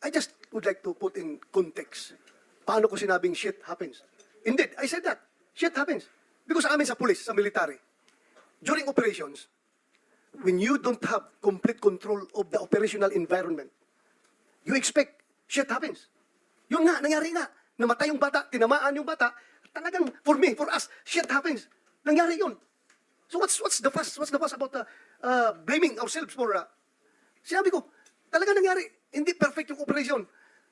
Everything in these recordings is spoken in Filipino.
I just would like to put in context. Paano ko sinabing shit happens? Indeed, I said that. Shit happens. Because amin sa police, sa military, during operations, when you don't have complete control of the operational environment, you expect shit happens. Yun nga, nangyari nga. Namatay yung bata, tinamaan yung bata. Talagang, for me, for us, shit happens. Nangyari yun. So what's the fuss? What's the fuss about blaming ourselves for... Sinabi ko, talaga nangyari. Hindi perfect yung operation.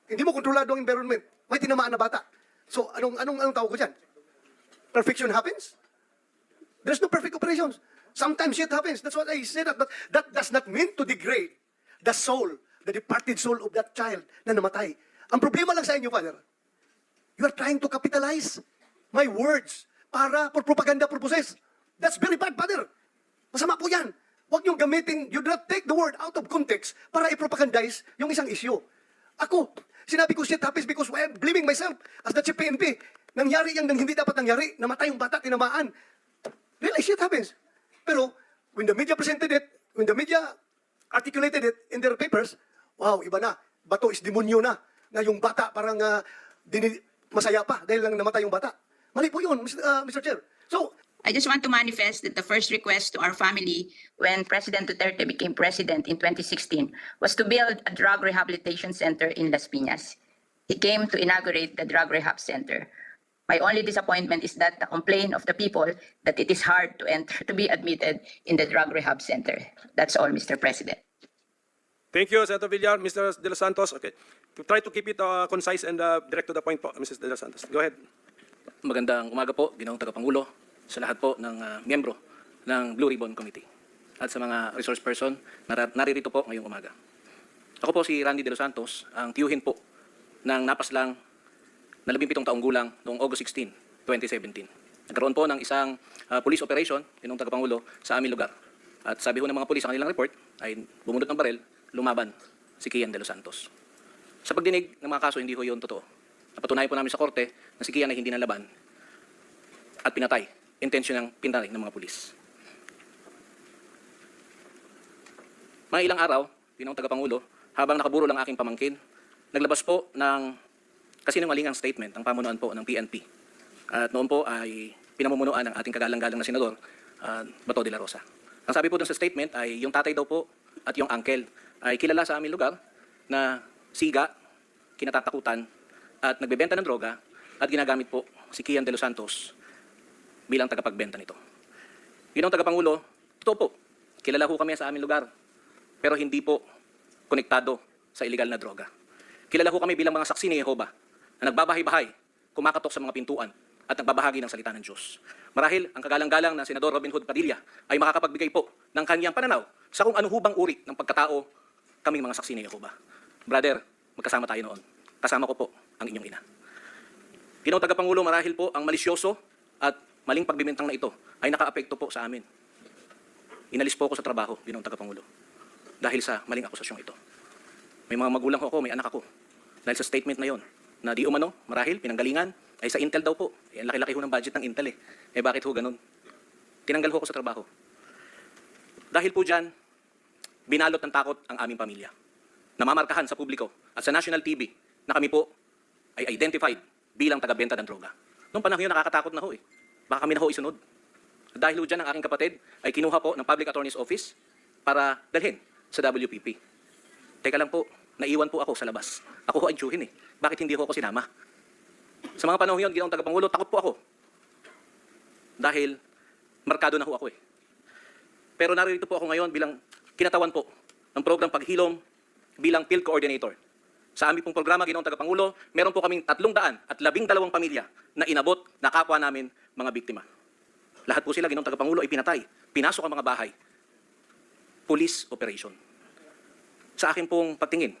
Hindi mo kontrolado ang environment. May tinamaan na bata. So anong tawag ko dyan? Perfection happens? There's no perfect operations. Sometimes shit happens. That's what I said. But that does not mean to degrade the soul, the departed soul of that child na namatay. Ang problema lang sa inyo, Father, you are trying to capitalize my words for propaganda purposes. That's very bad, Father. Masama po yan. Huwag niyong gamitin, you do not take the word out of context para i-propagandize yung isang issue. Ako, sinabi ko shit happens because I'm blaming myself as the chief PNP. Nangyari yung hindi dapat nangyari. Namatay yung bata, tinamaan. Really, shit happens. Pero, when the media presented it, when the media articulated it in their papers, wow, iba na. Bato is demonyo na. Na yung bata parang masaya pa dahil lang namatay yung bata. Mali po yun, Mr. Chair. So, I just want to manifest that the first request to our family when President Duterte became president in 2016 was to build a drug rehabilitation center in Las Piñas. He came to inaugurate the drug rehab center. My only disappointment is that the complaint of the people that it is hard to be admitted in the drug rehab center. That's all, Mr. President. Thank you, Senator Villar. Mr. De Los Santos, okay. Try to keep it concise and direct to the point po, Mrs. De Los Santos. Go ahead. Magandang umaga po, Ginoong Tagapangulo, sa lahat po ng miyembro ng Blue Ribbon Committee at sa mga resource person na naririto po ngayong umaga. Ako po si Randy De Los Santos, ang tiyuhin po ng napaslang na 17 taong gulang noong August 16, 2017. Nagkaroon po ng isang police operation, Ginoong Tagapangulo, sa aming lugar. At sabi ho ng mga pulis sa kanilang report ay bumunot ng barel, lumaban si Kian De Los Santos. Sa pagdinig ng mga kaso, hindi ho yun totoo. Napatunayan po namin sa korte na si Kian ay hindi nalaban at pinatay. Intensyonang pinatay ng mga pulis. Mga ilang araw, Ginoong Tagapangulo, habang nakaburo lang aking pamangkin, naglabas po ng kasinungalingang statement ang pamunuan po ng PNP. At noon po ay pinamumunuan ng ating kagalang-galang na senador, Bato de la Rosa. Ang sabi po dun sa statement ay yung tatay daw po at yung uncle ay kilala sa aming lugar na siga, kinatatakutan at nagbebenta ng droga at ginagamit po si Kian De Los Santos bilang tagapagbenta nito. Ginoong Tagapangulo, totoo po, kilala ho kami sa aming lugar, pero hindi po konektado sa illegal na droga. Kilala ho kami bilang mga saksi ni Jehovah na nagbabahay-bahay, kumakatok sa mga pintuan at nagbabahagi ng salita ng Diyos. Marahil ang kagalang-galang na Senador Robin Hood Padilla ay makakapagbigay po ng kanyang pananaw sa kung ano hubang uri ng pagkatao kaming mga saksi ni Jehovah. Brother, magkasama tayo noon. Kasama ko po ang inyong ina. Ginoong Tagapangulo, marahil po ang malisyoso at maling pagbibintang na ito ay nakaapekto po sa amin. Inalis po ako sa trabaho, Ginoong Tagapangulo, dahil sa maling akusasyong ito. May mga magulang ko ako, may anak ako. Dahil sa statement na yon, na di umano, marahil, pinanggalingan, ay sa Intel daw po. Ang laki-laki ho ng budget ng Intel bakit ho ganun? Tinanggal ho ako sa trabaho. Dahil po dyan, binalot ng takot ang aming pamilya. Namamarkahan sa publiko at sa national TV na kami po ay identified bilang tagabenta ng droga. Noong panahon yun, nakakatakot na ho Baka kami na ho isunod. Dahil ho dyan ang aking kapatid ay kinuha po ng Public Attorney's Office para dalhin sa WPP. Teka lang po, naiwan po ako sa labas. Ako ho ang tiyuhin Bakit hindi ho ako sinama? Sa mga panahon yun, Ginoong Tagapangulo, takot po ako. Dahil markado na ho ako Pero narito po ako ngayon bilang kinatawan po ng program paghilom bilang field coordinator. Sa aming pong programa, Ginoong Tagapangulo, meron po kaming 312 pamilya na inabot na kapwa namin mga biktima. Lahat po sila, Ginoong Tagapangulo, ay pinatay. Pinasok ang mga bahay. Police operation. Sa akin pong pagtingin,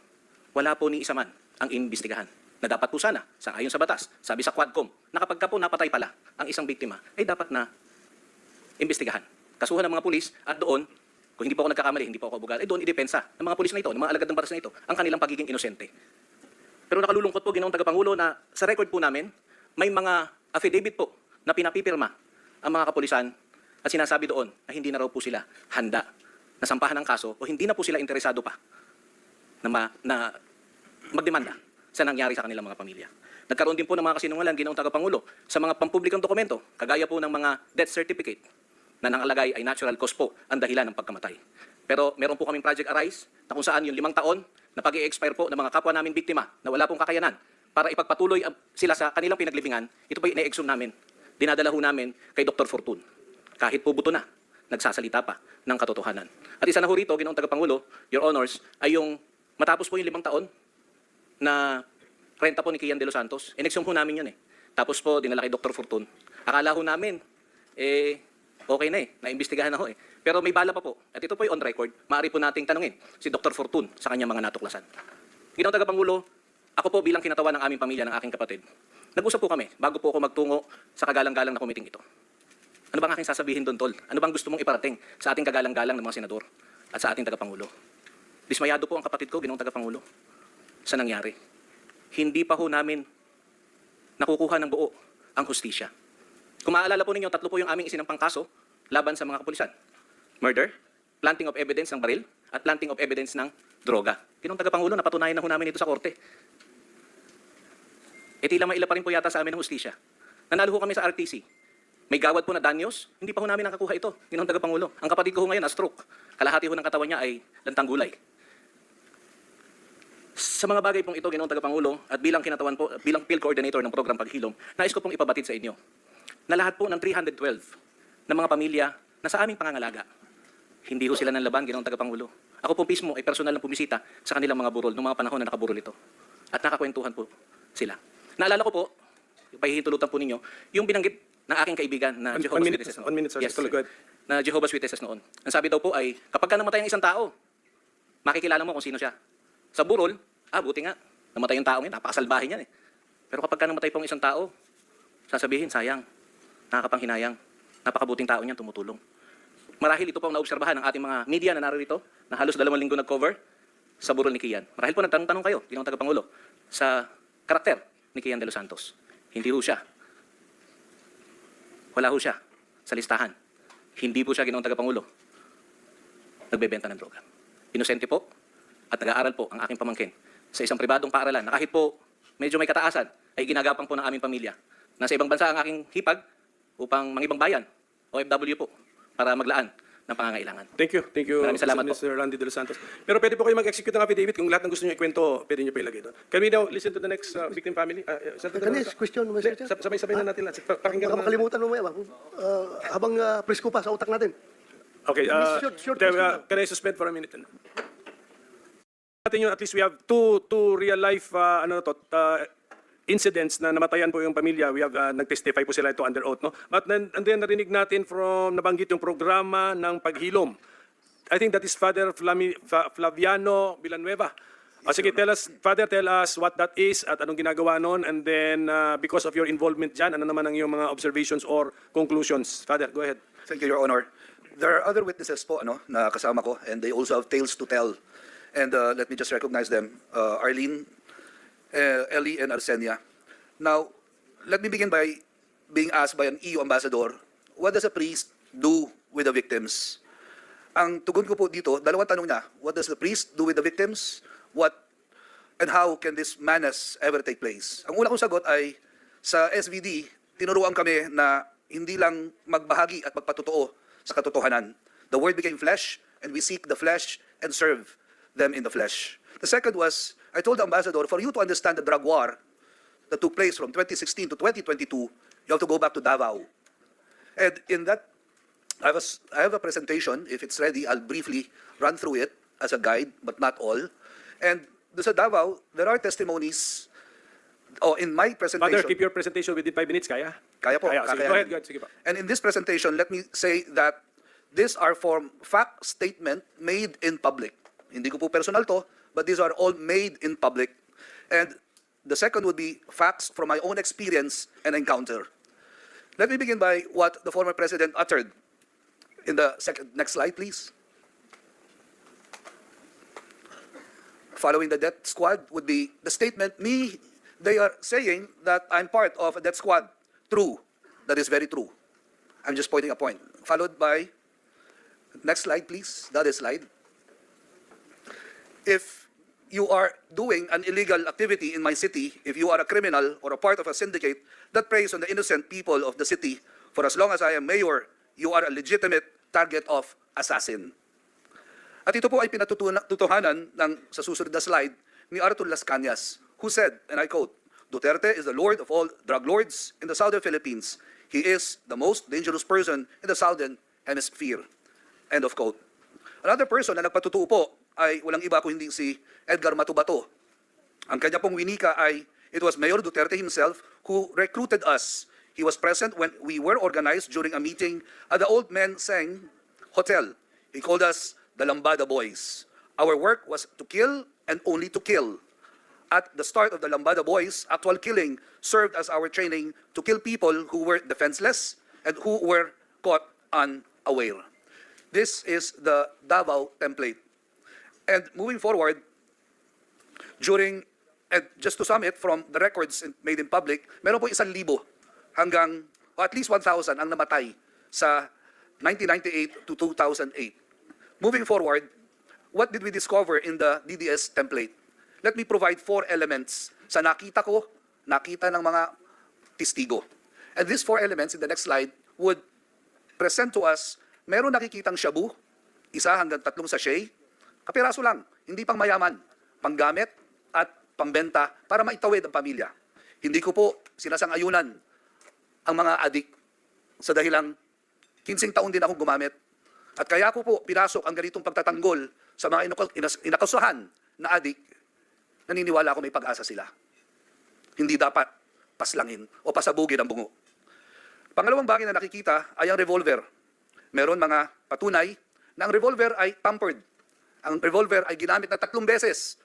wala po ni isa man ang imbestigahan. Na dapat po sana, ayon sa batas, sabi sa Quadcom, na kapag ka po napatay pala ang isang biktima, ay dapat na imbestigahan. Kasuhan ng mga pulis at doon, kung hindi po ako nagkakamali, hindi po ako abogado, doon idepensa ng mga pulis na ito, ng mga alagad ng batas na ito, ang kanilang pagiging inosente. Pero nakalulungkot po, Ginoong Tagapangulo, na sa record po namin, may mga affidavit po na pinapipirma ang mga kapulisan at sinasabi doon na hindi na raw po sila handa na sampahan ng kaso o hindi na po sila interesado pa na magdemanda sa nangyari sa kanilang mga pamilya. Nagkaroon din po ng mga kasinungalan, Ginoong Tagapangulo, sa mga pampublikong dokumento, kagaya po ng mga death certificate na nangalagay ay natural cause po ang dahilan ng pagkamatay. Pero meron po kaming Project Arise na kung saan yung 5 taon na pag-i-expire po ng mga kapwa namin biktima na wala pong kakayanan para ipagpatuloy sila sa kanilang pinaglibingan, ito po yung ina-exhume namin. Dinadala ho namin kay Dr. Fortun. Kahit po buto na, nagsasalita pa ng katotohanan. At isa na ho rito, Ginoong Tagapangulo, Your Honors, ay yung matapos po yung 5 taon na renta po ni Kian De Los Santos, in-exhume ho namin yun eh. Tapos po, dinala kay Dr. Fortun. Akala ho namin, okay na naimbestigahan na ho eh. Pero may bala pa po. At ito po yung on record. Maaari po nating tanungin si Dr. Fortun sa kanyang mga natuklasan. Ginoong Tagapangulo, ako po bilang kinatawan ng aming pamilya, ng aking kapatid, nag-usap po kami bago po ako magtungo sa kagalang-galang na komiting ito. Ano bang aking sasabihin doon, Tol? Ano bang gusto mong iparating sa ating kagalang-galang ng mga senador at sa ating tagapangulo? Dismayado po ang kapatid ko, Ginoong Tagapangulo, sa nangyari. Hindi pa ho namin nakukuha ng buo ang hustisya. Kung maaalala po ninyo, 3 po yung aming isinampang kaso laban sa mga kapulisan. Murder, planting of evidence ng baril, at planting of evidence ng droga. Ginoong Tagapangulo, napatunayan na ho namin ito sa korte. Tila maila pa rin po yata sa amin ng hustisya. Nanalo ho kami sa RTC. May gawad po na danyos, hindi pa ho namin nakakuha ito, Ginoong Tagapangulo. Ang kapatid ko ho ngayon, na-stroke. Kalahati ho ng katawan niya ay lantang gulay. Sa mga bagay pong ito, Ginoong Tagapangulo, at bilang kinatawan po, bilang field coordinator ng program Paghilom, nais ko pong ipabatid sa inyo na lahat po ng 312 na mga pamilya na sa aming pangangalaga, hindi ho sila ng laban, Ginoong Tagapangulo. Ako po mismo ay personal na bumisita sa kanilang mga burol noong mga panahon na nakaburol ito. At nakakwentuhan po sila. Naalala ko po, pahihintulutan po ninyo, yung binanggit ng aking kaibigan na Jehovah's Witnesses noon. 1 minute, sir. Yes, Go ahead. na Jehovah's Witnesses noon. Ang sabi daw po ay, kapag ka namatay ang isang tao, makikilala mo kung sino siya. Sa burol, buti nga, namatay yung tao niya, napakasalbahe niyan eh. Pero kapag ka namatay po ang isang tao, sasabihin, sayang, nakakapanghinayang, napakabuting tao niyan, tumutulong. Marahil ito po ang naobserbahan ng ating mga media na narito, na halos 2 linggo nag-cover sa burol ni Kian. Marahil po nagtanong-tanong kayo, Ginoong Tagapangulo, sa karakter ni Kian De Los Santos. Hindi ho siya. Wala ho siya sa listahan. Hindi po siya, Ginoong Tagapangulo, nagbebenta ng droga. Inosente po at nag-aaral po ang aking pamangkin sa isang pribadong paaralan na kahit po medyo may kataasan ay ginagapang po ng aming pamilya. Nasa ibang bansa ang aking hipag upang mangibang bayan, OFW po, para maglaan ng pangangailangan. Thank you. Thank you, Maraming salamat po. Mr. Randy De Los Santos. Pero pwede po kayo mag-execute ng affidavit kung lahat ng gusto niyo ikwento, pwede niyo pa ilagay doon. Can we now listen to the next victim family? The next question, Mr. Chair. Sabay-sabay na natin lahat. Pakinggan Baka na. makalimutan mo maya, habang presko pa sa utak natin. Okay, Short then, question. can I suspend for a minute? Natin yun, at least we have two real life incidents na namatayan po yung pamilya. We have nag-testify po sila ito under oath, no? But then, and then narinig natin from nabanggit yung programa ng Paghilom. I think that is Father Flaviano Villanueva. Sige, Father, tell us what that is at anong ginagawa noon, and then because of your involvement dyan, ano naman ang iyong mga observations or conclusions? Father, go ahead. Thank you, Your Honor. There are other witnesses po na kasama ko, and they also have tales to tell. And let me just recognize them. Arlene, Ellie, and Arsenia. Now, let me begin by being asked by an EU ambassador, what does a priest do with the victims? Ang tugon ko po dito, 2 tanong niya. What does the priest do with the victims? What and how can this madness ever take place? Ang una kong sagot ay, sa SVD, tinuruan kami na hindi lang magbahagi at magpatotoo sa katotohanan. The word became flesh, and we seek the flesh and serve them in the flesh. The second was, I told the ambassador, for you to understand the drug war that took place from 2016 to 2022, you have to go back to Davao. And in that, I have a presentation. If it's ready, I'll briefly run through it as a guide, but not all. And sa Davao, there are testimonies. In my presentation. Father, keep your presentation within 5 minutes, kaya? Kaya po. Kaya. Sige, kakayanin. go ahead, sige pa. And in this presentation, let me say that these are from fact statement made in public. Hindi ko po personal to, but these are all made in public. And the second would be facts from my own experience and encounter. Let me begin by what the former president uttered. In the next slide, please. Following the death squad would be the statement, they are saying that I'm part of a death squad. True. That is very true. I'm just pointing a point. Followed by, next slide, please. The other slide. If you are doing an illegal activity in my city, if you are a criminal or a part of a syndicate that preys on the innocent people of the city, for as long as I am mayor, you are a legitimate target of assassin. At ito po ay pinatutuhanan sa susunod na slide ni Arthur Las Cañas, who said, and I quote, "Duterte is the lord of all drug lords in the southern Philippines. He is the most dangerous person in the southern hemisphere." End of quote. Another person na nagpatutuo po ay walang iba kundi si Edgar Matubato. Ang kanya pong winika ay, "It was Mayor Duterte himself who recruited us. He was present when we were organized during a meeting at the Old Men Seng Hotel. He called us the Lambada Boys. Our work was to kill and only to kill. At the start of the Lambada Boys, actual killing served as our training to kill people who were defenseless and who were caught unaware." This is the Davao template. And moving forward, and just to sum it from the records made in public, meron po 1,000 hanggang, o at least 1,000 ang namatay sa 1998 to 2008. Moving forward, what did we discover in the DDS template? Let me provide 4 elements sa nakita ng mga testigo. And these 4 elements in the next slide would present to us, meron nakikitang shabu, 1 hanggang 3 sachet, kapiraso lang, hindi pang mayaman, panggamit at pangbenta para maitawid ang pamilya. Hindi ko po sinasang-ayunan ang mga adik sa dahilang 15 taon din akong gumamit. At kaya ko po pinasok ang ganitong pagtatanggol sa mga inakasuhan na adik, naniniwala ako may pag-asa sila. Hindi dapat paslangin o pasabugin ang bungo. Pangalawang bagay na nakikita ay ang revolver. Meron mga patunay na ang revolver ay tampered. Ang revolver ay ginamit na 3 beses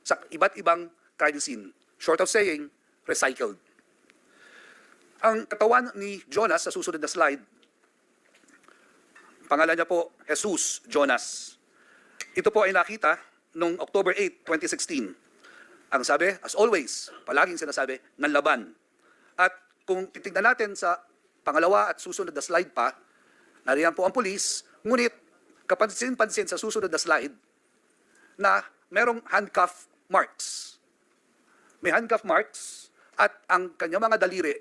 sa iba't ibang crime scene. Short of saying, recycled. Ang katawan ni Jonas sa susunod na slide, pangalan niya po, Jesus Jonas. Ito po ay nakita noong October 8, 2016. Ang sabi, as always, palaging sinasabi, nanlaban. At kung titignan natin sa pangalawa at susunod na slide pa, nariyan po ang pulis, ngunit kapansin-pansin sa susunod na slide na merong handcuff marks. May handcuff marks at ang kanyang mga daliri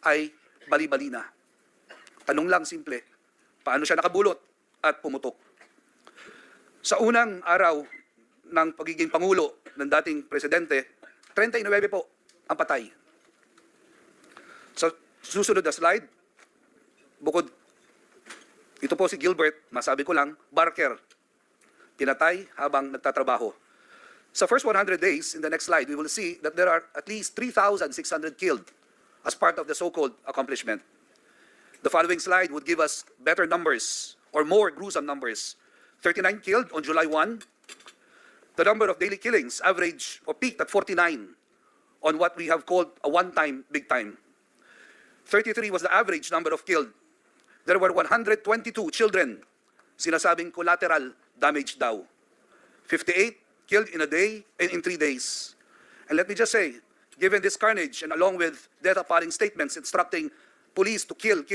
ay bali-bali na. Tanong lang simple, paano siya nakabulot at pumutok? Sa unang araw ng pagiging pangulo ng dating presidente, 39 po ang patay. Sa susunod na slide, bukod ito po si Gilbert, masabi ko lang, Barker, pinatay habang nagtatrabaho. Sa first 100 days, in the next slide, we will see that there are at least 3,600 killed as part of the so-called accomplishment. The following slide would give us better numbers or more gruesome numbers. 39 killed on July 1. The number of daily killings averaged or peaked at 49 on what we have called a one-time big time. 33 was the average number of killed. There were 122 children, sinasabing collateral damage daw. 58 killed in a day and in 3 days. And let me just say, given this carnage and along with death-appalling statements instructing police to kill,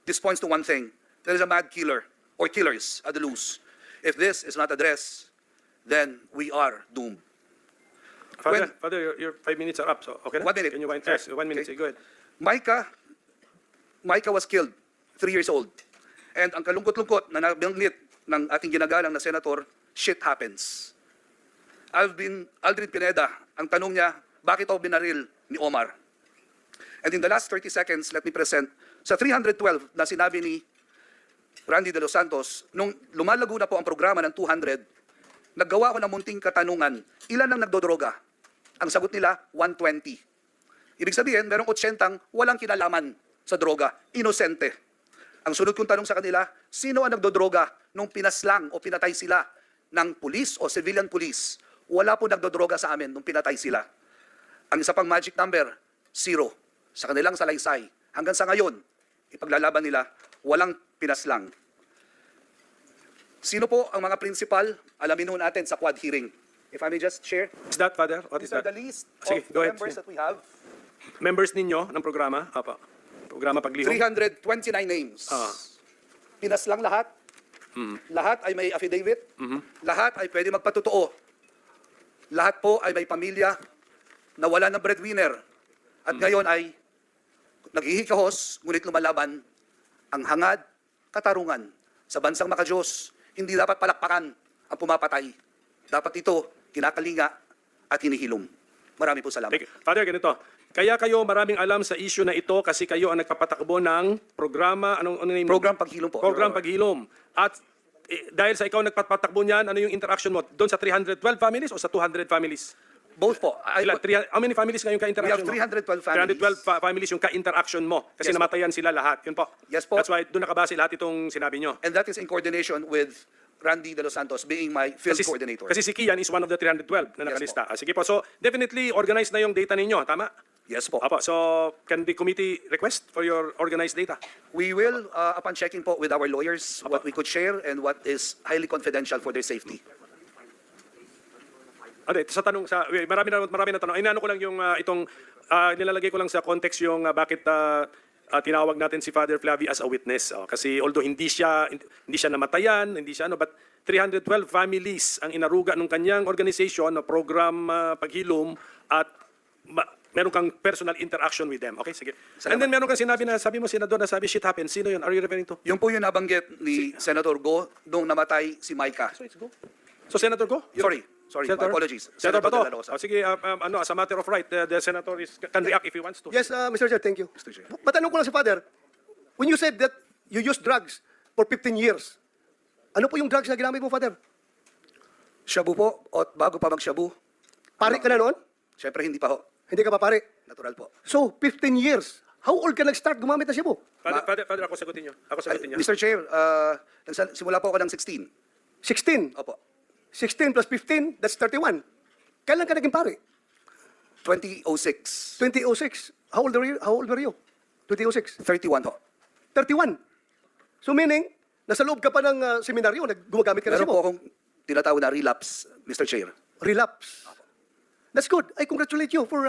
this points to one thing. There is a mad killer or killers at the loose. If this is not addressed, then we are doomed. Father, your 5 minutes are up, so okay na? 1 minute. Can you wind? Sir. Yes, 1 minute, Okay. go ahead. Micah was killed, 3 years old. And ang kalungkot-lungkot na nabanggit ng ating ginagalang na senator, shit happens. Aldrin Pineda, ang tanong niya, bakit ako binaril ni Omar? And in the last 30 seconds, let me present, sa 312 na sinabi ni Randy De Los Santos, nung lumalago na po ang programa ng 200, naggawa ko ng munting katanungan, ilan ang nagdodroga? Ang sagot nila, 120. Ibig sabihin, merong 80 walang kinalaman sa droga, inosente. Ang sunod kong tanong sa kanila, sino ang nagdodroga nung pinaslang o pinatay sila ng pulis o civilian police? Wala po nagdodroga sa amin nung pinatay sila. Ang isa pang magic number, 0. Sa kanilang salaysay. Hanggang sa ngayon, ipaglalaban nila, walang pinaslang. Sino po ang mga principal? Alamin ho natin sa quad hearing. If I may just share. Is that, Father? What is These are that? the list Sige, of go ahead. members that we have. Members ninyo ng programa? Apa. Programa Paglihok? 329 names. Pinaslang lahat. Lahat ay may affidavit. Lahat ay pwede magpatotoo Lahat po ay may pamilya na wala ng breadwinner. At ngayon ay naghihikahos, ngunit lumalaban ang hangad, katarungan sa bansang makadiyos. Hindi dapat palakpakan ang pumapatay. Dapat ito kinakalinga at hinihilom. Marami po salamat. Father, ganito. Kaya kayo maraming alam sa issue na ito kasi kayo ang nagpapatakbo ng programa, anong name? Program Paghilom po. Program Your Honor. Paghilom. At dahil sa ikaw nagpapatakbo niyan, ano yung interaction mo? Doon sa 312 families o sa 200 families? Both po. Ilan? How many families ngayon ka-interaction We have 312 families. 312 families yung ka-interaction mo. Kasi Yes, po. namatayan sila lahat. Yun po. Yes, po. That's why doon nakabase lahat itong sinabi nyo. And that is in coordination with Randy De Los Santos being my field coordinator. Kasi si Kian is one of the 312 na nakalista. Sige po. So, definitely organized na yung data ninyo. Tama? Yes po. Apo. So, can the committee request for your organized data? We will, upon checking po with our lawyers, what we could share and what is highly confidential for their safety. Ate, sa tanong marami na tanong. Inaano ko lang yung itong nilalagay ko lang sa context yung bakit tinawag natin si Father Flavie as a witness. Kasi although hindi siya namatayan, hindi siya but 312 families ang inaruga ng kanyang organization na program Paghilom at meron kang personal interaction with them. Okay, sige. And then meron kang sinabi na, sabi mo, Senador, na sabi shit happens. Sino yun? Are you referring to? Yung po yung nabanggit ni Senator Go nung namatay si Micah. So, it's go. So, Senator Go? Sorry, my Senator? apologies. Senator Senator Bato. De La Rosa. Sige, as a matter of right, the Senator can react if he wants to. Yes, Mr. Chair, thank you. Mr. Chair. Matanong ko lang si Father, when you said that you used drugs for 15 years, ano po yung drugs na ginamit mo, Father? Shabu po, at bago pa mag-shabu, Pare ka na noon? syempre hindi pa ho. Hindi ka pa pare. Natural po. So, 15 years. How old ka nag-start gumamit ng Cebu? Father, ako sagutin niyo. Ako sagutin niyo. Mr. Chair, simula po ako ng 16. 16. Opo. 16 plus 15, that's 31. Kailan ka naging pare? 2006. 2006. How old were you? 2006. 31 ho. 31. So meaning, nasa loob ka pa ng seminaryo, gumagamit ka ng Meron Cebu. po akong tinatawag na relapse, Mr. Chair. Relapse. That's good. I congratulate you for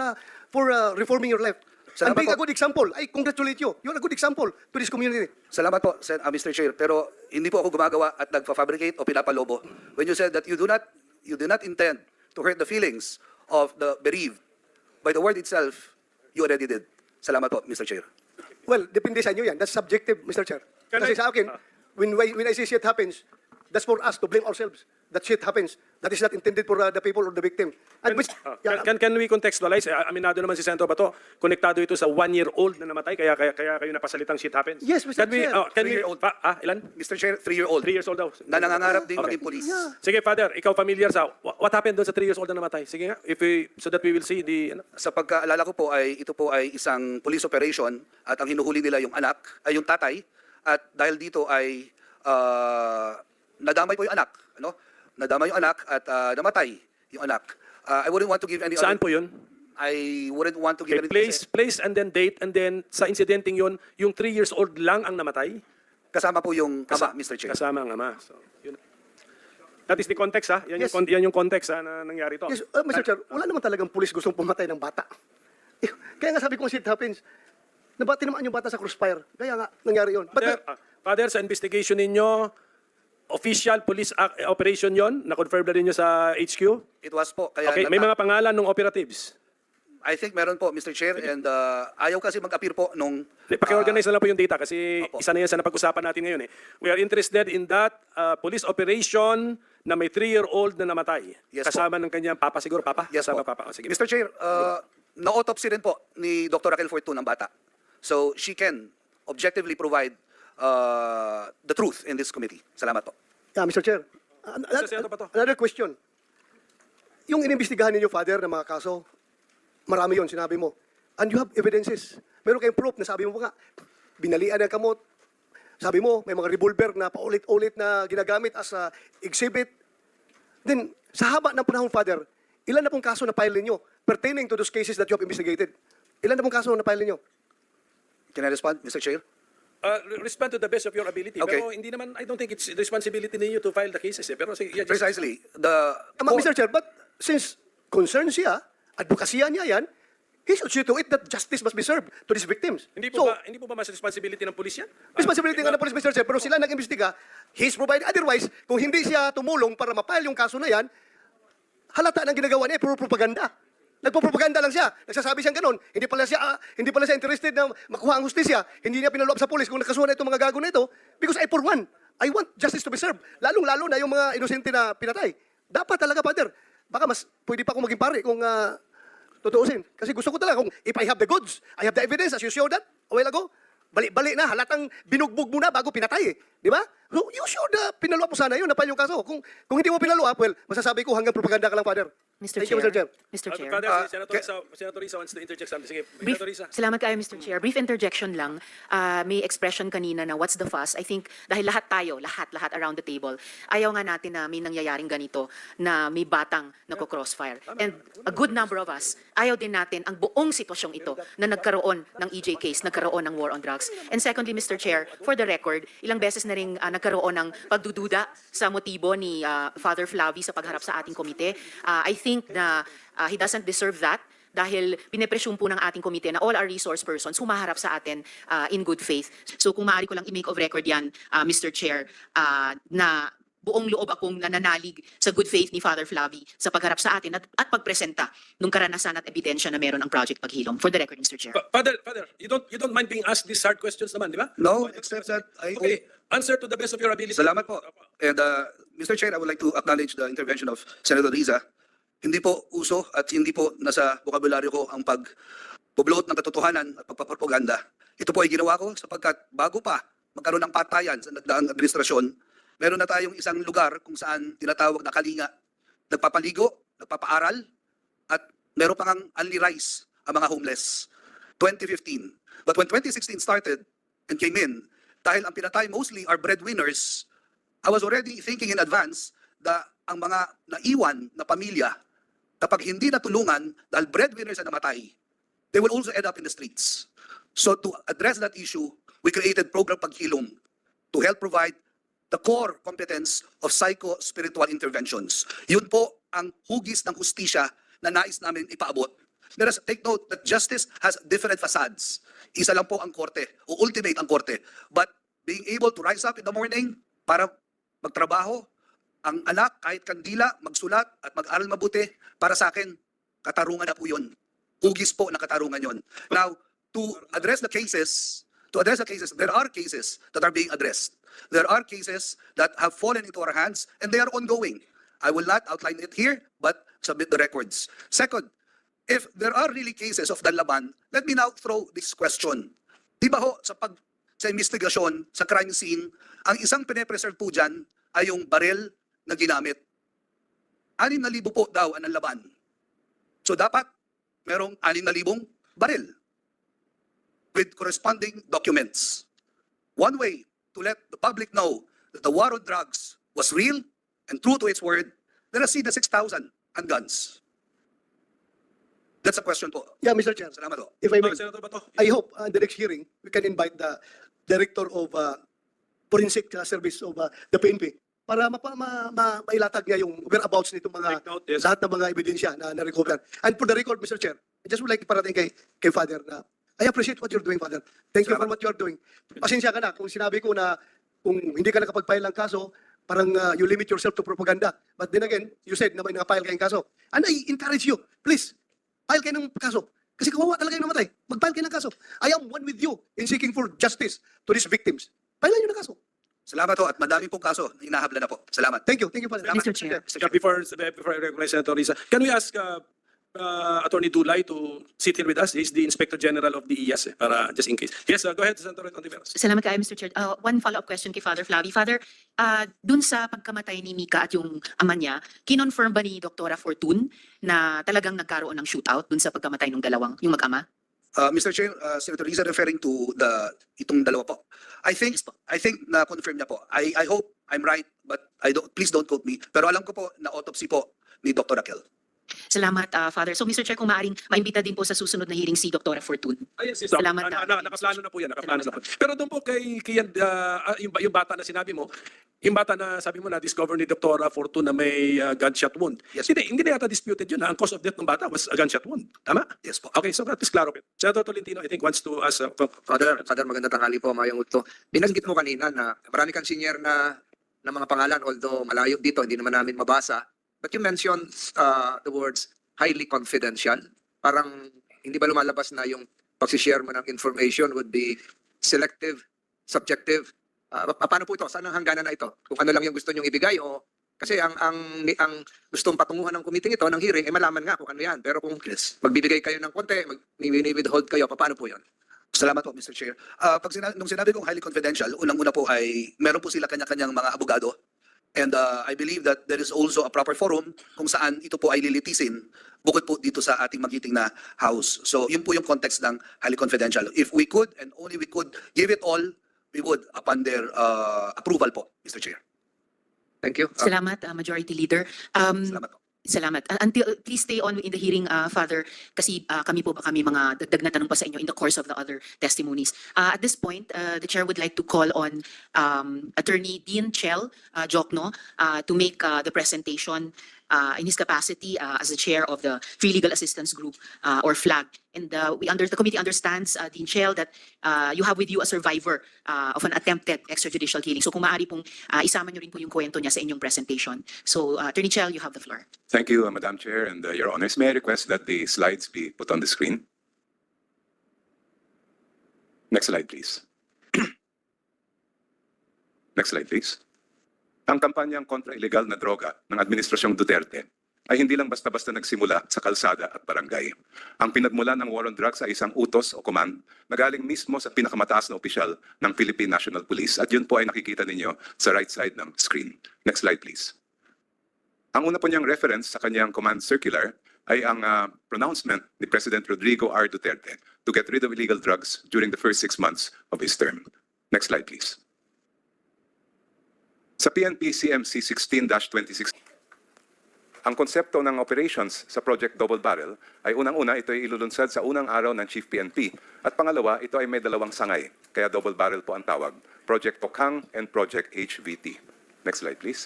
reforming your life. And Salamat being a po. good example, I congratulate you. You're a good example to this community. Salamat po, Mr. Chair. Pero hindi po ako gumagawa at nagfa-fabricate o pinapalobo. When you said that you do not intend to hurt the feelings of the bereaved, by the word itself, you already did. Salamat po, Mr. Chair. Well, depende sa inyo yan. That's subjective, Mr. Chair. Kasi sa akin, when I say shit happens, that's for us to blame ourselves. That shit happens. That is not intended for the people or the victim. And Can we contextualize? Aminado naman si Senator Bato, konektado ito sa 1-year-old na namatay, kaya kayo napasalitang shit happens. Yes, Mr. Chair. Can we, 3-year-old. ilan? Mr. Chair, 3-year-old. 3 years old daw. Na nangangarap din Okay. maging polis. Sige, Father, ikaw familiar sa, what happened doon sa 3 years old na namatay? Sige nga, so that we will see the, Sa pagkaalala ko po ay ito po ay isang police operation at ang hinuhuli nila yung yung tatay, at dahil dito ay nadamay po yung anak, ano? Nadamay yung anak at namatay yung anak. I wouldn't want to give any saan other, po yun? I wouldn't want to give Okay, any place and then date, and then sa incidenting yun, yung 3 years old lang ang namatay? kasama po yung ama, Mr. Chair. Kasama ang ama. So, yun. That is the context, ha? Yan, Yes. yan yung context, ha, na nangyari to. Yes, Mr. Chair, wala naman talagang pulis gustong pumatay ng bata. Kaya nga sabi ko, shit happens. Nabati naman yung bata sa crossfire. Kaya nga, nangyari yun. Father, sa investigation ninyo, official police operation yon, na-confirm na rin nyo sa HQ? It was po. Kaya Okay, may mga pangalan ng operatives. I think meron po, Mr. Chair, and ayaw kasi mag-appear po nung Paki-organize na lang po yung data kasi Opo. isa na yan sa napag-usapan natin ngayon. We are interested in that police operation na may 3-year-old na namatay. Yes, Kasama ng kanyang papa siguro, papa? Yes Kasama po. papa. O, sige. Mr. Chair, na-autopsy rin po ni Dr. Raquel Fortun ang bata. So she can objectively provide the truth in this committee. Salamat po. Yeah, Mr. Chair. Senator Bato. Another question. Yung inimbestigahan ninyo, Father, ng mga kaso, marami yon sinabi mo. And you have evidences. Meron kayong proof na sabi mo pa nga, binalian ng kamot. Sabi mo, may mga revolver na paulit-ulit na ginagamit as a exhibit. Then, sa haba ng panahon, Father, ilan na pong kaso na file ninyo pertaining to those cases that you have investigated? Ilan na pong kaso na file ninyo? Can I respond, Mr. Chair? Respond to the best of your ability. Okay. Pero hindi naman, I don't think it's the responsibility ninyo to file the cases. Pero sige, yeah, just- Precisely. Mr. Chair, but since concerned siya, advokasya niya yan, he should see to it that justice must be served to these victims. Hindi So, po ba mas responsibility ng pulis yan? responsibility nga ng police, Mr. Chair, pero sila nag-imbestiga, he's provided. Otherwise, kung hindi siya tumulong para mapile yung kaso na yan, halata ng ginagawa niya, puro propaganda. Nagpo-propaganda lang siya. Nagsasabi siyang ganun. Hindi pala siya interested na makuha ang hustisya. Hindi niya pinaloob sa pulis kung nakasuhan na itong mga gago na ito. Because I, for one, I want justice to be served. Lalong-lalo na yung mga inosente na pinatay. Dapat talaga, Father. Baka mas pwede pa akong maging pare kung tutuusin. Kasi gusto ko talaga kung if I have the goods, I have the evidence as you showed that a while ago. Balik-balik na, halatang binugbog mo na bago pinatay eh. Di ba? So, you should pinalua mo sana yun, napal yung kaso. Kung hindi mo pinalua, well, masasabi ko hanggang propaganda ka lang, Father. Mr. Thank you, Chair. Mr. Chair. Mr. Chair. Father, Senator Risa wants to interject something. Sige, Brief, Senator Risa. salamat kayo, Mr. Chair. Brief interjection lang. May expression kanina na what's the fuss. I think dahil lahat tayo, lahat around the table, ayaw nga natin na may nangyayaring ganito na may batang nagko-crossfire. And a good number of us, ayaw din natin ang buong sitwasyong ito na nagkaroon ng EJ case, nagkaroon ng war on drugs. And secondly, Mr. Chair, for the record, ilang beses na rin nagkaroon ng pagdududa sa motibo ni Father Flavi sa pagharap sa ating komite. I think na he doesn't deserve that dahil pinepresume po ng ating komite na all our resource persons humaharap sa atin in good faith. So kung maaari ko lang i-make of record yan, Mr. Chair, na buong loob akong nananalig sa good faith ni Father Flavi sa pagharap sa atin at pagpresenta ng karanasan at ebidensya na meron ang Project Paghilom. For the record, Mr. Chair. Father, you don't mind being asked these hard questions naman, di ba? No, except that Okay, answer to the best of your ability. Salamat po. And Mr. Chair, I would like to acknowledge the intervention of Senator Riza. Hindi po uso at hindi po nasa bokabularyo ko ang pag-upload ng katotohanan at pagpapropaganda. Ito po ay ginawa ko sapagkat bago pa magkaroon ng patayan sa nagdaang administrasyon, meron na tayong isang lugar kung saan tinatawag na kalinga, nagpapaligo, nagpapaaral, at meron pang only rice ang mga homeless. 2015. But when 2016 started and came in, dahil ang pinatay mostly are breadwinners, I was already thinking in advance na ang mga naiwan na pamilya, kapag hindi natulungan dahil breadwinners ang namatay, they will also end up in the streets. So to address that issue, we created Program Paghilom to help provide the core competence of psycho-spiritual interventions. Yun po ang hugis ng hustisya na nais namin ipaabot. Let us take note that justice has different facades. Isa lang po ang korte, o ultimate ang korte. But being able to rise up in the morning para magtrabaho, ang anak, kahit kandila, magsulat at mag-aral mabuti, para sa akin, katarungan na po yun. Hugis po na katarungan yun. Now, to address the cases, there are cases that are being addressed. There are cases that have fallen into our hands and they are ongoing. I will not outline it here, but submit the records. Second, if there are really cases of Danlaban, let me now throw this question. Di ba ho, sa investigasyon, sa crime scene, ang isang pine-preserve po dyan ay yung baril na ginamit. 6,000 po daw ang laban. So dapat merong 6,000 baril with corresponding documents. One way to let the public know that the war on drugs was real and true to its word, let us see the 6,000 handguns. That's a question po. Yeah, Mr. Chair. Salamat po. If I may, Senator Bato. I hope in the next hearing, we can invite the Director of Forensic Service of the PNP para mailatag niya yung whereabouts nitong mga Take note, yes. lahat ng mga ebidensya na na-recover. And for the record, Mr. Chair, I just would like to parating kay Father na I appreciate what you're doing, Father. Thank you for what you're doing. Pasensya ka na kung sinabi ko na kung hindi ka nakapag-file ng kaso, parang you limit yourself to propaganda. But then again, you said na may nakapile kayong kaso. And I encourage you, please, file kayo ng kaso. Kasi kawawa talaga yung namatay. Mag-file kayo ng kaso. I am one with you in seeking for justice to these victims. File nyo ng kaso. Salamat po at madami pong kaso na inahabla na po. Salamat. Thank you. Thank you, Father. Mr. Chair. Before I recognize Senator Risa, can we ask Attorney Dulay to sit here with us? He's the Inspector General of the IAS, para just in case. Yes, go ahead, Senator Contiveros. Salamat kayo, Mr. Chair. One follow-up question kay Father Flavi. Father, dun sa pagkamatay ni Mika at yung ama niya, kinonfirm ba ni Dr. Fortun na talagang nagkaroon ng shootout dun sa pagkamatay ng dalawang, yung mag-ama? Mr. Chair, Senator Riza referring to itong dalawa po. I think na confirm niya po. I hope I'm right, but please don't quote me. Pero alam ko po na autopsy po ni Dr. Raquel. Salamat, Father. So, Mr. Chair, kung maaaring maimbita din po sa susunod na hearing si Dr. Fortun. Yes, Salamat, nakaplano na po yan. Nakaplano na po. Pero doon po kay yung bata na sinabi mo, yung bata na sabi mo na discover ni Dr. Fortun na may gunshot wound. Yes. Hindi na yata disputed yun. Ang cause of death ng bata was a gunshot wound. Tama? Yes po. Okay, so that is claro. Senator Tolentino, I think, wants to ask. Father, magandang tanghali po, Mayong Udto. Binanggit mo kanina na marami kang senior na mga pangalan, although malayo dito, hindi naman namin mabasa. but you mentioned the words highly confidential. Parang hindi ba lumalabas na yung pag-share mo ng information would be selective, subjective? Paano po ito? Saan ang hangganan na ito? Kung ano lang yung gusto nyong ibigay o kasi ang gustong patunguhan ng committee ito, ng hearing, malaman nga kung ano yan. Pero kung magbibigay kayo ng konti, withhold kayo, paano po yun? Salamat po, Mr. Chair. Nung sinabi kong highly confidential, unang-una po ay meron po sila kanya-kanyang mga abogado. And I believe that there is also a proper forum kung saan ito po ay lilitisin bukod po dito sa ating magiting na house. So yun po yung context ng highly confidential. If we could and only we could give it all, we would upon their approval po, Mr. Chair. Thank you. Salamat, Majority Leader. Salamat po. Salamat. Until please stay on in the hearing, Father, kasi kami mga dagdag na tanong pa sa inyo in the course of the other testimonies. At this point, the chair would like to call on Attorney Dean Chell Jokno to make the presentation in his capacity as the chair of the Free Legal Assistance Group or FLAG. And the committee understands, Dean Chell, that you have with you a survivor of an attempted extrajudicial killing. So kung maaari pong isama niyo rin po yung kwento niya sa inyong presentation. So Attorney Chell, you have the floor. Thank you, Madam Chair and Your Honors. May I request that the slides be put on the screen? Next slide, please. Next slide, please. Ang kampanyang kontra illegal na droga ng Administrasyong Duterte ay hindi lang basta-basta nagsimula sa kalsada at barangay. Ang pinagmulan ng war on drugs ay isang utos o command na galing mismo sa pinakamataas na opisyal ng Philippine National Police. At yun po ay nakikita ninyo sa right side ng screen. Next slide, please. Ang una po niyang reference sa kanyang command circular ay ang pronouncement ni President Rodrigo R. Duterte to get rid of illegal drugs during the first 6 months of his term. Next slide, please. Sa PNP CMC 16-26, ang konsepto ng operations sa Project Double Barrel ay unang-una ito ay ilulunsad sa unang araw ng Chief PNP at pangalawa ito ay may dalawang sangay, kaya Double Barrel po ang tawag, Project Tokhang and Project HVT. Next slide, please.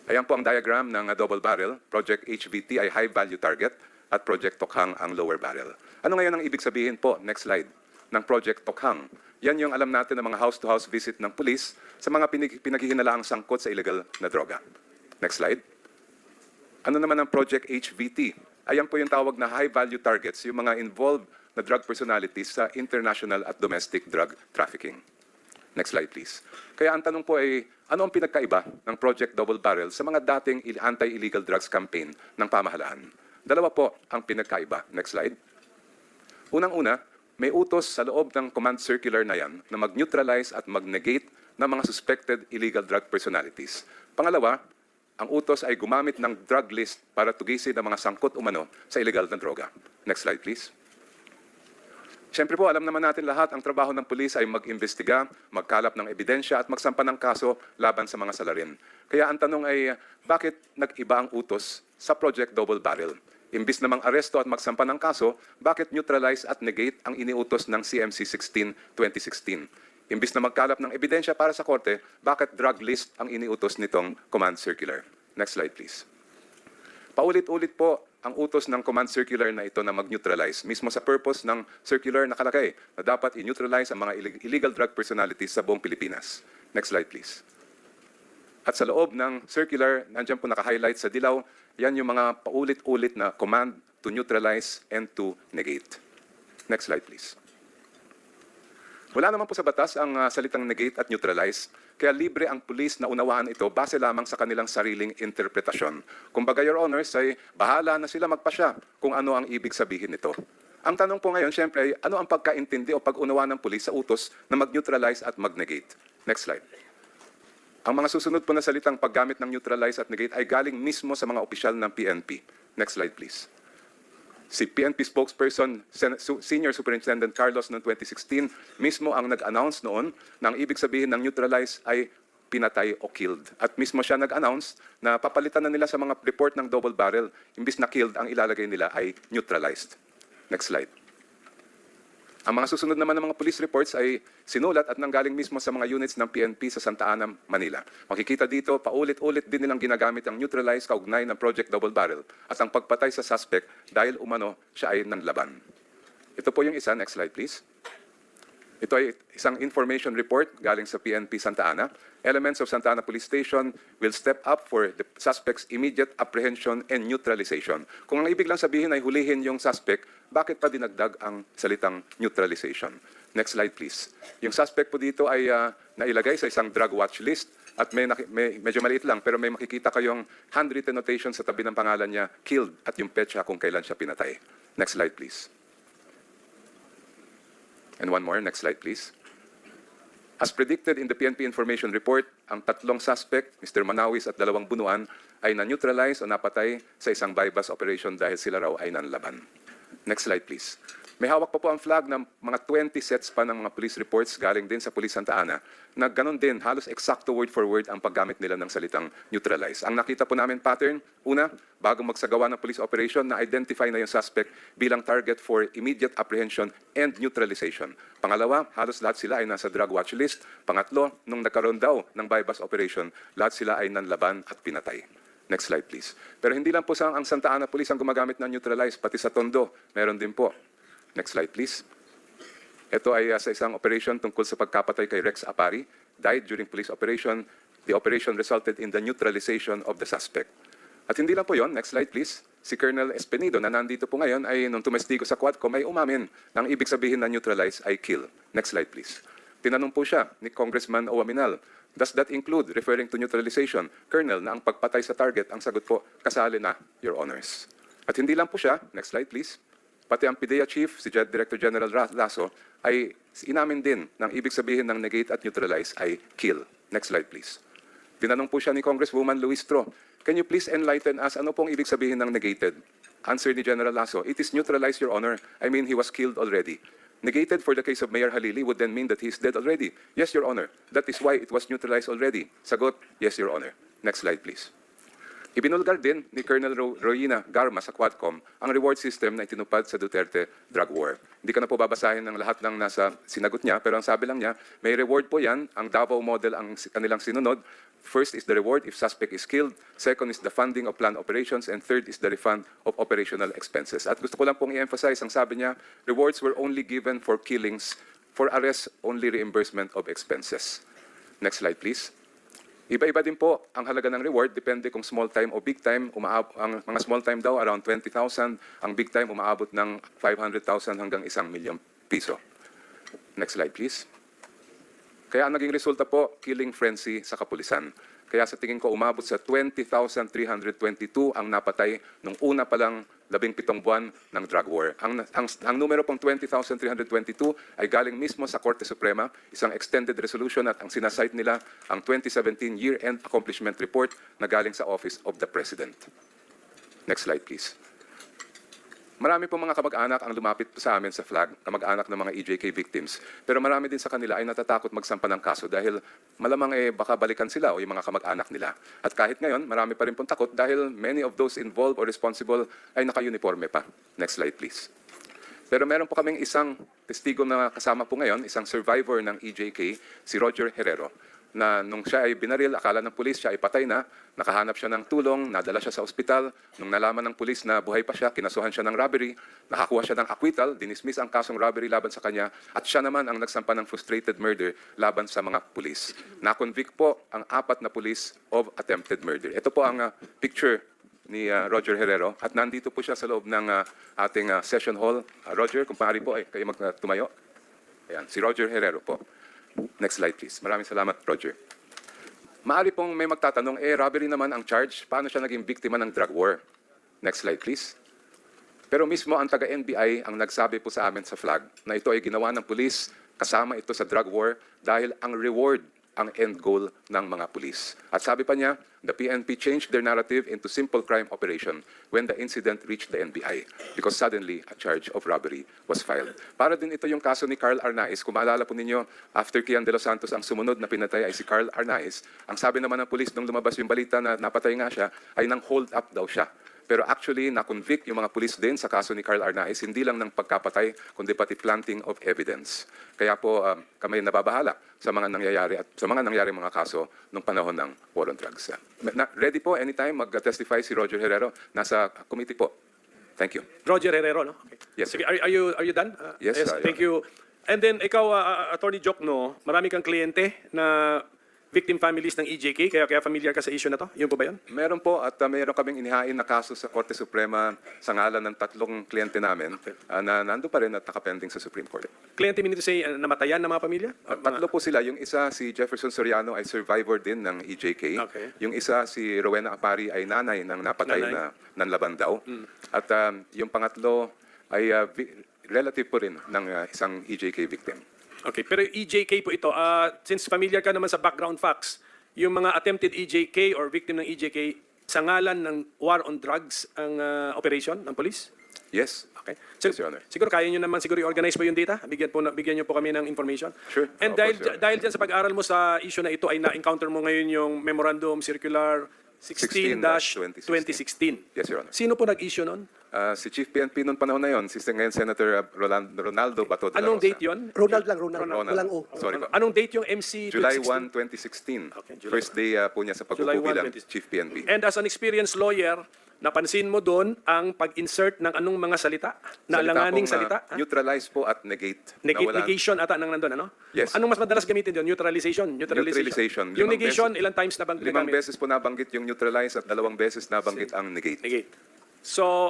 Ayan po ang diagram ng Double Barrel. Project HVT ay high value target at Project Tokhang ang lower barrel. Ano ngayon ang ibig sabihin po, next slide, ng Project Tokhang? Yan yung alam natin ng mga house-to-house visit ng pulis sa mga pinaghihinalaang sangkot sa illegal na droga. Next slide. Ano naman ang Project HVT? Ayan po yung tawag na high-value targets, yung mga involved na drug personalities sa international at domestic drug trafficking. Next slide, please. Kaya ang tanong po ay, ano ang pinagkaiba ng Project Double Barrel sa mga dating anti-illegal drugs campaign ng pamahalaan? Dalawa po ang pinagkaiba. Next slide. Unang-una, may utos sa loob ng command circular na yan na mag-neutralize at mag-negate ng mga suspected illegal drug personalities. Pangalawa, ang utos ay gumamit ng drug list para tugisin ang mga sangkot umano sa illegal na droga. Next slide, please. Siyempre po, alam naman natin lahat, ang trabaho ng pulis ay mag-imbestiga, magkalap ng ebidensya at magsampa ng kaso laban sa mga salarin. Kaya ang tanong ay, bakit nag-iba ang utos sa Project Double Barrel? Imbis namang aresto at magsampa ng kaso, bakit neutralize at negate ang iniutos ng CMC 16-2016? Imbis na magkalap ng ebidensya para sa korte, bakit drug list ang iniutos nitong command circular? Next slide, please. Paulit-ulit po ang utos ng command circular na ito na mag-neutralize. Mismo sa purpose ng circular nakalagay na dapat i-neutralize ang mga illegal drug personalities sa buong Pilipinas. Next slide, please. At sa loob ng circular, nandiyan po naka-highlight sa dilaw, yan yung mga paulit-ulit na command to neutralize and to negate. Next slide, please. Wala naman po sa batas ang salitang negate at neutralize, kaya libre ang pulis na unawaan ito base lamang sa kanilang sariling interpretasyon. Kumbaga, Your Honors, ay bahala na sila magpasya kung ano ang ibig sabihin nito. Ang tanong po ngayon, syempre, ay ano ang pagkaintindi o pag-unawa ng pulis sa utos na mag-neutralize at mag-negate? Next slide. Ang mga susunod po na salitang paggamit ng neutralize at negate ay galing mismo sa mga opisyal ng PNP. Next slide, please. Si PNP spokesperson, Senior Superintendent Carlos noong 2016, mismo ang nag-announce noon na ang ibig sabihin ng neutralize ay pinatay o killed. At mismo siya nag-announce na papalitan na nila sa mga report ng double barrel, imbis na killed, ang ilalagay nila ay neutralized. Next slide. Ang mga susunod naman ng mga police reports ay sinulat at nanggaling mismo sa mga units ng PNP sa Santa Ana, Manila. Makikita dito, paulit-ulit din nilang ginagamit ang neutralize kaugnay ng Project Double Barrel at ang pagpatay sa suspect dahil umano siya ay nanlaban. Ito po yung isa. Next slide, please. Ito ay isang information report galing sa PNP Santa Ana. Elements of Santa Ana Police Station will step up for the suspect's immediate apprehension and neutralization. Kung ang ibig lang sabihin ay hulihin yung suspect, bakit pa dinagdag ang salitang neutralization? Next slide, please. Yung suspect po dito ay nailagay sa isang drug watch list at medyo maliit lang pero may makikita kayong handwritten notation sa tabi ng pangalan niya, killed, at yung petsa kung kailan siya pinatay. Next slide, please. And one more, next slide, please. As predicted in the PNP information report, ang tatlong suspect, Mr. Manawis at 2 bunuan, ay na-neutralize o napatay sa isang bypass operation dahil sila raw ay nanlaban. Next slide, please. May hawak pa po ang flag ng mga 20 sets pa ng mga police reports galing din sa Police Santa Ana na ganon din, halos eksakto word for word ang paggamit nila ng salitang neutralize. Ang nakita po namin pattern, una, bago magsagawa ng police operation, na-identify na yung suspect bilang target for immediate apprehension and neutralization. Pangalawa, halos lahat sila ay nasa drug watch list. Pangatlo, nung nagkaroon daw ng bypass operation, lahat sila ay nanlaban at pinatay. Next slide, please. Pero hindi lang po ang Santa Ana Police ang gumagamit ng neutralize, pati sa Tondo, meron din po. Next slide, please. Ito ay sa isang operation tungkol sa pagkapatay kay Rex Apari. Died during police operation. The operation resulted in the neutralization of the suspect. At hindi lang po yon. Next slide, please. Si Colonel Espenido na nandito po ngayon ay nung tumestigo sa Quadcom ay umamin na ang ibig sabihin na neutralize ay kill. Next slide, please. Tinanong po siya ni Congressman Owaminal, does that include, referring to neutralization, Colonel, na ang pagpatay sa target, ang sagot po, kasali na, Your Honors. At hindi lang po siya, next slide please, pati ang PIDEA Chief, si Director General Lasso, ay inamin din ng ibig sabihin ng negate at neutralize ay kill. Next slide please. Tinanong po siya ni Congresswoman Luistro, can you please enlighten us, ano pong ibig sabihin ng negated? Answer ni General Lasso, it is neutralized, Your Honor. I mean, he was killed already. Negated for the case of Mayor Halili would then mean that he is dead already. Yes, Your Honor. That is why it was neutralized already. Sagot, yes, Your Honor. Next slide, please. Ibinulgar din ni Colonel Royina Garma sa Quadcom ang reward system na itinupad sa Duterte drug war. Hindi ko na po babasahin ng lahat ng nasa sinagot niya, pero ang sabi lang niya, may reward po yan, ang Davao model ang kanilang sinunod. First is the reward if suspect is killed, second is the funding of planned operations, and third is the refund of operational expenses. At gusto ko lang pong i-emphasize, ang sabi niya, rewards were only given for killings, for arrests, only reimbursement of expenses. Next slide, please. Iba-iba din po ang halaga ng reward, depende kung small time o big time. Ang mga small time daw around 20,000, ang big time umaabot ng 500,000 hanggang 1 milyong piso. Next slide please. Kaya ang naging resulta po, killing frenzy sa kapulisan. Kaya sa tingin ko umabot sa 20,322 ang napatay nung una pa lang 17 buwan ng drug war. Ang numero pong 20,322 ay galing mismo sa Korte Suprema, isang extended resolution at ang sinasite nila ang 2017 Year-End Accomplishment Report na galing sa Office of the President. Next slide please. Marami pong mga kamag-anak ang lumapit sa amin sa flag, kamag-anak ng mga EJK victims. Pero marami din sa kanila ay natatakot magsampa ng kaso dahil malamang baka balikan sila o yung mga kamag-anak nila. At kahit ngayon, marami pa rin pong takot dahil many of those involved or responsible ay naka-uniforme pa. Next slide please. Pero meron po kaming isang testigo na kasama po ngayon, isang survivor ng EJK, si Roger Herrero, na nung siya ay binaril, akala ng pulis siya ay patay na, nakahanap siya ng tulong, nadala siya sa ospital, nung nalaman ng pulis na buhay pa siya, kinasuhan siya ng robbery, nakakuha siya ng acquittal, dinismiss ang kasong robbery laban sa kanya, at siya naman ang nagsampa ng frustrated murder laban sa mga pulis. Na-convict po ang 4 na pulis of attempted murder. Ito po ang picture ni Roger Herrero, at nandito po siya sa loob ng ating session hall. Roger, kung maaari po, kayo magtumayo. Ayan, si Roger Herrero po. Next slide, please. Maraming salamat, Roger. Maari pong may magtatanong, robbery naman ang charge. Paano siya naging biktima ng drug war? Next slide, please. Pero mismo ang taga-NBI ang nagsabi po sa amin sa flag na ito ay ginawa ng pulis, kasama ito sa drug war dahil ang reward ang end goal ng mga pulis. At sabi pa niya, the PNP changed their narrative into simple crime operation when the incident reached the NBI because suddenly a charge of robbery was filed. Para din ito yung kaso ni Carl Arnaiz. Kung maalala po ninyo, after Kian de los Santos, ang sumunod na pinatay ay si Carl Arnaiz. Ang sabi naman ng pulis nung lumabas yung balita na napatay nga siya, ay nang hold up daw siya. Pero actually, na-convict yung mga pulis din sa kaso ni Carl Arnaiz, hindi lang ng pagkapatay, kundi pati planting of evidence. Kaya po kami nababahala sa mga nangyayari at sa mga nangyari mga kaso nung panahon ng war on drugs. Ready po, anytime, mag-testify si Roger Herrero. Nasa committee po. Thank you. Roger Herrero, no? Okay. Yes, sir. Sige, are you done? Yes, thank you. And then ikaw, Attorney Jokno, marami kang kliyente na victim families ng EJK, kaya familiar ka sa issue na to? Yun po ba yun? Meron po at meron kaming inihain na kaso sa Korte Suprema sa ngalan ng 3 kliyente namin na nando pa rin at nakapending sa Supreme Court. Kliyente mean to say, namatayan ng mga pamilya? At 3 po sila. Yung isa, si Jefferson Soriano, ay survivor din ng EJK. Okay. Yung isa, si Rowena Apari, ay nanay ng napatay Nanay. na nanlaban daw. At yung pangatlo ay relative po rin ng isang EJK victim. Okay, pero EJK po ito, since familiar ka naman sa background facts, yung mga attempted EJK or victim ng EJK, sa ngalan ng war on drugs ang operation ng police? Yes. Okay. Yes, Your Honor. Siguro kaya nyo naman siguro i-organize po yung data? Bigyan nyo po kami ng information. Sure. And Of dahil, course, Your Honor. dahil dyan sa pag-aaral mo sa issue na ito ay na-encounter mo ngayon yung Memorandum Circular 16-2016. Yes, Your Honor. Sino po nag-issue nun? Si Chief PNP noong panahon na yon, si ngayon Senator Ronaldo Bato de la Anong Rosa. date yon? Ronald lang, Ronald. Ronald. Walang O. Sorry po. Anong date yung MC July 2016? 1, 2016. Okay, July First day po niya sa July pagpupo 1, bilang 2016. Chief PNP. And as an experienced lawyer, napansin mo doon ang pag-insert ng anong mga salita? Na alanganing salita? Ha? Neutralize po at negate. Negation ata nang nandun, ano? Yes. Anong mas madalas gamitin doon? Neutralization. Neutralization. Yung 5 negation, beses. ilang times na bang 5 ginagamit? beses po nabanggit yung neutralize at 2 beses nabanggit ang negate. Negate. So,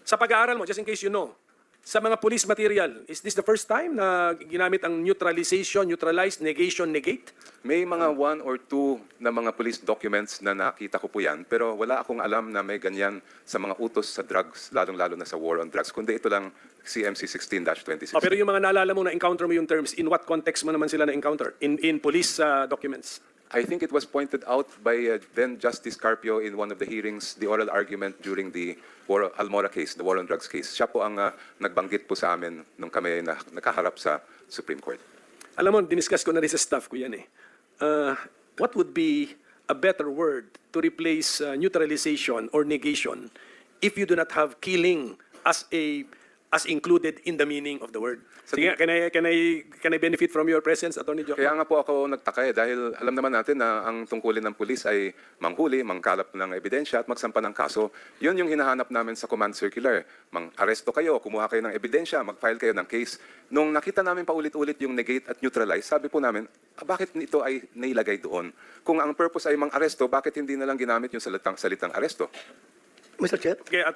sa pag-aaral mo, just in case you know, sa mga police material, is this the first time na ginamit ang neutralization, neutralize, negation, negate? May mga 1 or 2 na mga police documents na nakita ko po yan, pero wala akong alam na may ganyan sa mga utos sa drugs, lalong-lalo na sa war on drugs, kundi ito lang CMC 16-2016. Pero yung mga naalala mo na encounter mo yung terms, in what context mo naman sila na-encounter? In police documents? I think it was pointed out by then Justice Carpio in one of the hearings, the oral argument during the Almora case, the war on drugs case. Siya po ang nagbanggit po sa amin nung kami nakaharap sa Supreme Court. Alam mo, diniscuss ko na rin sa staff ko yan eh. What would be a better word to replace neutralization or negation if you do not have killing as included in the meaning of the word? Sige, can I benefit from your presence, Attorney Joe? Kaya nga po ako nagtaka dahil alam naman natin na ang tungkulin ng pulis ay manghuli, mangkalap ng ebidensya at magsampa ng kaso. Yun yung hinahanap namin sa command circular. Mang-aresto kayo, kumuha kayo ng ebidensya, mag-file kayo ng case. Nung nakita namin paulit-ulit yung negate at neutralize, sabi po namin, bakit ito ay nailagay doon? Kung ang purpose ay mang-aresto, bakit hindi na lang ginamit yung salitang aresto? Mr. Chair? Okay, at